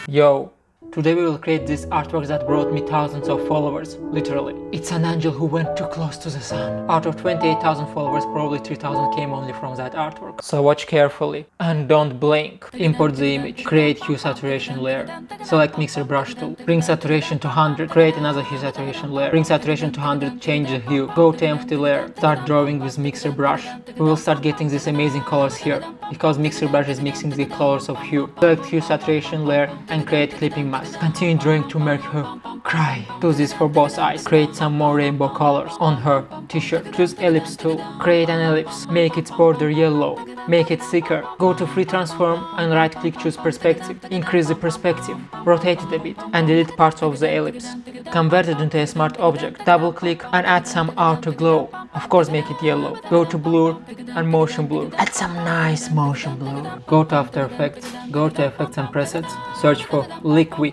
Yo, today we will create this artwork that brought me thousands of followers, literally. It's an angel who went too close to the sun. Out of 28,000 followers, probably 3,000 came only from that artwork. So watch carefully and don't blink. Import the image, create hue saturation layer. Select mixer brush tool, bring saturation to 100, create another hue saturation layer. Bring saturation to 100, change the hue. Go to empty layer, start drawing with mixer brush. We will start getting these amazing colors here, because mixer brush is mixing the colors of hue. Select hue saturation layer and create clipping mask. Continue drawing to make her cry. Do this for both eyes. Create some more rainbow colors on her t-shirt. Choose ellipse tool. Create an ellipse. Make its border yellow. Make it thicker. Go to free transform and right click, choose perspective. Increase the perspective. Rotate it a bit and delete parts of the ellipse. Convert it into a smart object. Double click and add some outer glow. Of course make it yellow. Go to blur and motion blur. Add some nice motion blur. Go to After Effects. Go to Effects and Presets. Search for liquify.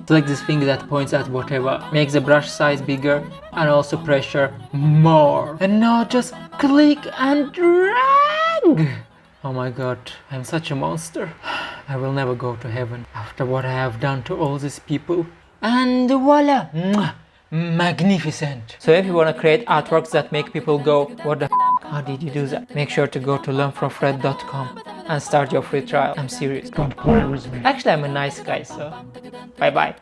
Select this thing that points at whatever. Make the brush size bigger and also pressure more. And now just click and drag. Oh my god, I'm such a monster. I will never go to heaven after what I have done to all these people. And voila! Mwah! Magnificent! So if you want to create artworks that make people go, what the f***, how did you do that? Make sure to go to learnfromfred.com and start your free trial. I'm serious. Don't play with me. Actually, I'm a nice guy, so bye bye.